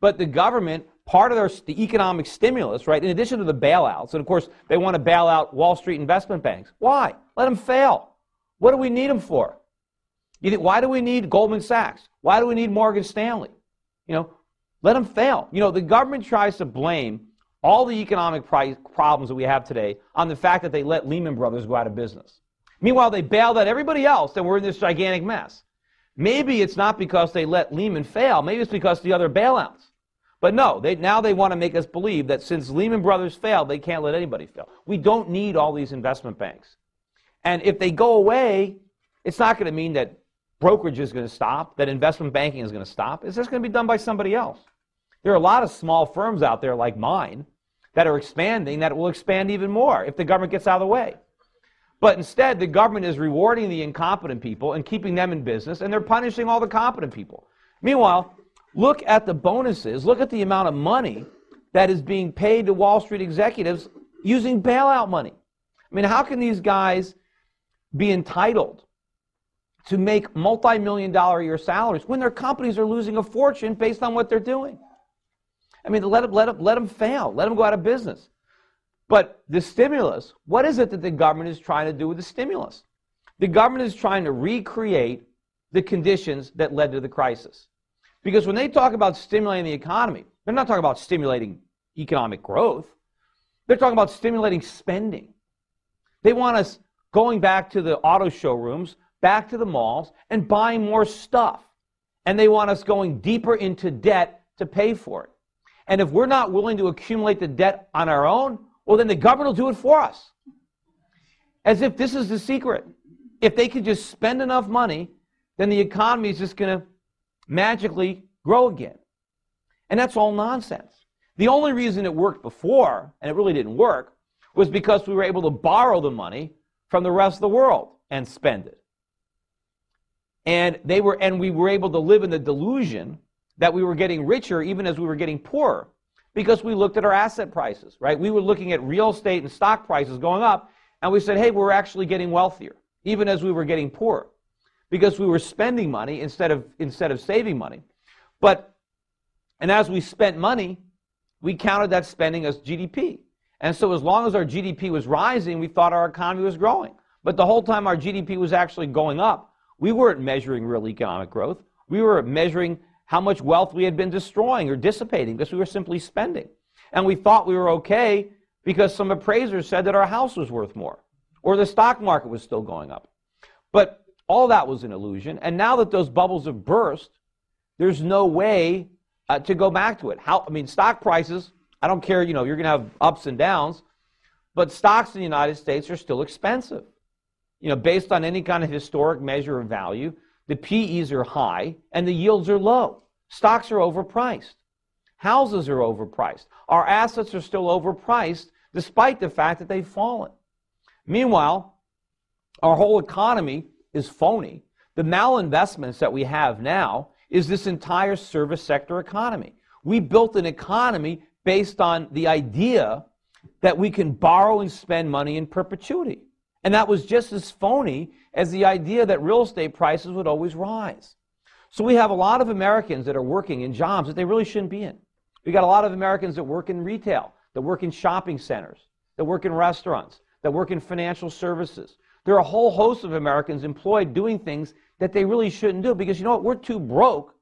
But the government, part of the economic stimulus, right, in addition to the bailouts, and of course they want to bail out Wall Street investment banks. Why? Let them fail. What do we need them for? Why do we need Goldman Sachs? Why do we need Morgan Stanley? Let them fail. The government tries to blame all the economic problems that we have today on the fact that they let Lehman Brothers go out of business. Meanwhile, they bailed out everybody else and we're in this gigantic mess. Maybe it's not because they let Lehman fail. Maybe it's because of the other bailouts. But no, now they want to make us believe that since Lehman Brothers failed, they can't let anybody fail. We don't need all these investment banks. And if they go away, it's not going to mean that brokerage is going to stop, that investment banking is going to stop. It's just going to be done by somebody else. There are a lot of small firms out there like mine that are expanding, that will expand even more if the government gets out of the way. But instead, the government is rewarding the incompetent people and keeping them in business, and they're punishing all the competent people. Meanwhile, look at the bonuses, look at the amount of money that is being paid to Wall Street executives using bailout money. I mean, how can these guys be entitled to make multi-million-dollar a year salaries when their companies are losing a fortune based on what they're doing? I mean, let them fail. Let them go out of business. But the stimulus, what is it that the government is trying to do with the stimulus? The government is trying to recreate the conditions that led to the crisis. Because when they talk about stimulating the economy, they're not talking about stimulating economic growth. They're talking about stimulating spending. They want us going back to the auto showrooms, back to the malls, and buying more stuff. And they want us going deeper into debt to pay for it. And if we're not willing to accumulate the debt on our own, well, then the government will do it for us. As if this is the secret. If they could just spend enough money, then the economy is just going to magically grow again. And that's all nonsense. The only reason it worked before, and it really didn't work, was because we were able to borrow the money from the rest of the world and spend it. And we were able to live in the delusion that we were getting richer even as we were getting poorer, because we looked at our asset prices, right? We were looking at real estate and stock prices going up, and we said, hey, we're actually getting wealthier, even as we were getting poorer, because we were spending money instead of saving money. And as we spent money, we counted that spending as GDP. And so as long as our GDP was rising, we thought our economy was growing. But the whole time our GDP was actually going up, we weren't measuring real economic growth. We were measuring how much wealth we had been destroying or dissipating because we were simply spending. And we thought we were okay because some appraisers said that our house was worth more or the stock market was still going up. But all that was an illusion. And now that those bubbles have burst, there's no way to go back to it. Stock prices, I don't care, you're going to have ups and downs, but stocks in the United States are still expensive. Based on any kind of historic measure of value, the PEs are high and the yields are low. Stocks are overpriced. Houses are overpriced. Our assets are still overpriced despite the fact that they've fallen. Meanwhile, our whole economy is phony. The malinvestments that we have now is this entire service sector economy. We built an economy based on the idea that we can borrow and spend money in perpetuity. And that was just as phony as the idea that real estate prices would always rise. So we have a lot of Americans that are working in jobs that they really shouldn't be in. We got a lot of Americans that work in retail, that work in shopping centers, that work in restaurants, that work in financial services. There are a whole host of Americans employed doing things that they really shouldn't do because, we're too broke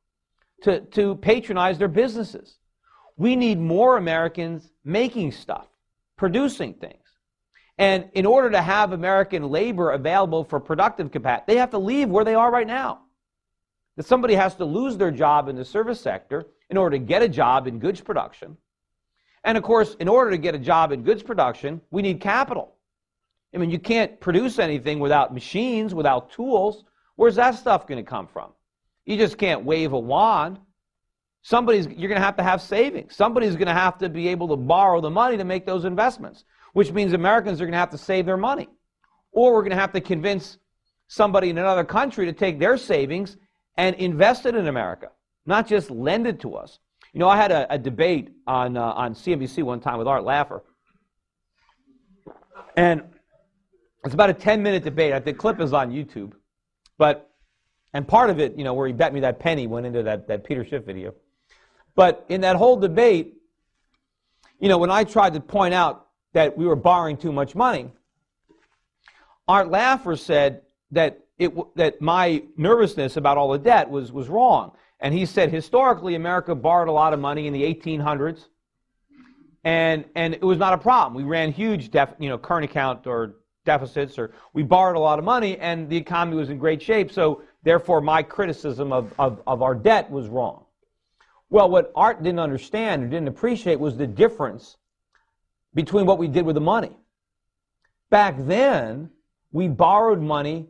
to patronize their businesses. We need more Americans making stuff, producing things. And in order to have American labor available for productive capacity, they have to leave where they are right now. That somebody has to lose their job in the service sector in order to get a job in goods production. And of course, in order to get a job in goods production, we need capital. You can't produce anything without machines, without tools. Where's that stuff going to come from? You just can't wave a wand. You're going to have savings. Somebody's going to have to be able to borrow the money to make those investments, which means Americans are going to have to save their money. Or we're going to have to convince somebody in another country to take their savings and invest it in America, not just lend it to us. I had a debate on CNBC one time with Art Laffer. And it's about a 10-minute debate. The clip is on YouTube. And part of it, where he bet me that penny went into that Peter Schiff video. But in that whole debate, when I tried to point out that we were borrowing too much money, Art Laffer said that my nervousness about all the debt was wrong. And he said, historically, America borrowed a lot of money in the 1800s, and it was not a problem. We ran huge current account or deficits, or we borrowed a lot of money, and the economy was in great shape. So therefore, my criticism of our debt was wrong. Well, what Art didn't understand or didn't appreciate was the difference between what we did with the money. Back then, we borrowed money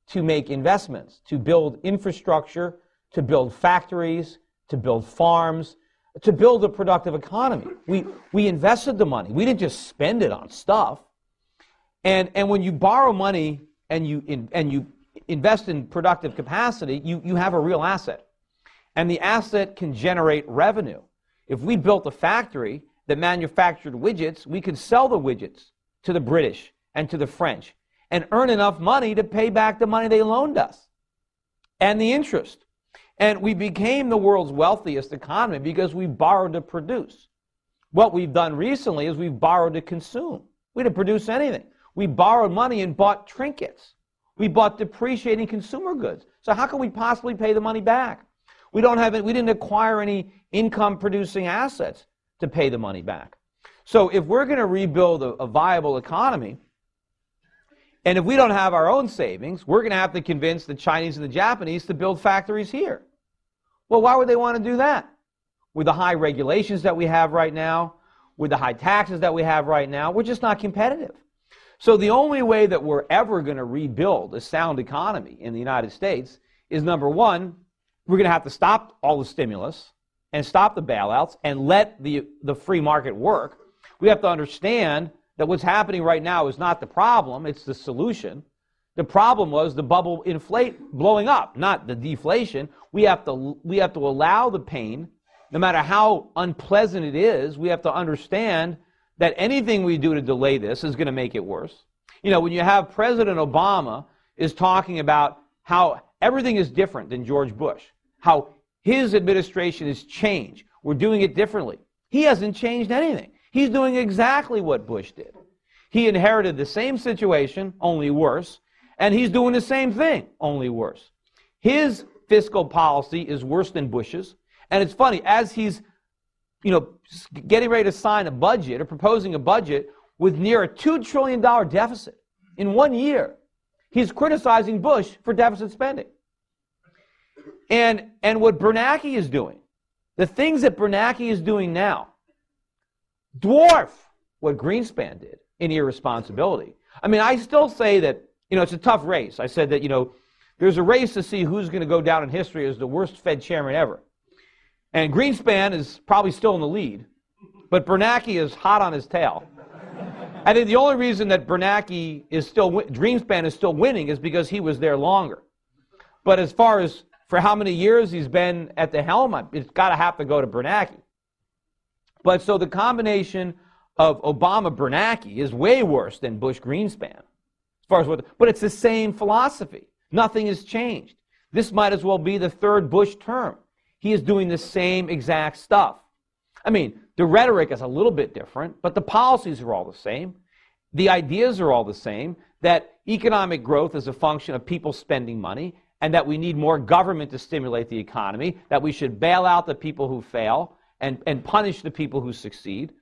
to make investments, to build infrastructure, to build factories, to build farms, to build a productive economy. We invested the money. We didn't just spend it on stuff. And when you borrow money and you invest in productive capacity, you have a real asset. And the asset can generate revenue. If we built a factory that manufactured widgets, we could sell the widgets to the British and to the French and earn enough money to pay back the money they loaned us and the interest. And we became the world's wealthiest economy because we borrowed to produce. What we've done recently is we've borrowed to consume. We didn't produce anything. We borrowed money and bought trinkets. We bought depreciating consumer goods. So how can we possibly pay the money back? We didn't acquire any income-producing assets to pay the money back. So if we're going to rebuild a viable economy, and if we don't have our own savings, we're going to have to convince the Chinese and the Japanese to build factories here. Well, why would they want to do that? With the high regulations that we have right now, with the high taxes that we have right now, we're just not competitive. So the only way that we're ever going to rebuild a sound economy in the United States is, number one, we're going to have to stop all the stimulus and stop the bailouts and let the free market work. We have to understand that what's happening right now is not the problem, it's the solution. The problem was the bubble blowing up, not the deflation. We have to allow the pain, no matter how unpleasant it is. We have to understand that anything we do to delay this is going to make it worse. When you have President Obama is talking about how everything is different than George Bush, how his administration has changed, we're doing it differently. He hasn't changed anything. He's doing exactly what Bush did. He inherited the same situation, only worse, and he's doing the same thing, only worse. His fiscal policy is worse than Bush's, and it's funny, as he's getting ready to sign a budget or proposing a budget with near a $2 trillion deficit in 1 year, he's criticizing Bush for deficit spending. And what Bernanke is doing, the things that Bernanke is doing now, dwarf what Greenspan did in irresponsibility. I mean, I still say that, it's a tough race. I said that, there's a race to see who's going to go down in history as the worst Fed chairman ever. And Greenspan is probably still in the lead, but Bernanke is hot on his tail. I think the only reason that Greenspan is still winning is because he was there longer. But as far as for how many years he's been at the helm, it's got to have to go to Bernanke. But so the combination of Obama-Bernanke is way worse than Bush-Greenspan. But it's the same philosophy. Nothing has changed. This might as well be the third Bush term. He is doing the same exact stuff. I mean, the rhetoric is a little bit different, but the policies are all the same. The ideas are all the same, that economic growth is a function of people spending money, and that we need more government to stimulate the economy, that we should bail out the people who fail and punish the people who succeed,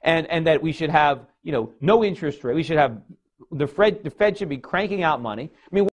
and that we should have, no interest rate. We should have the Fed should be cranking out money. I mean,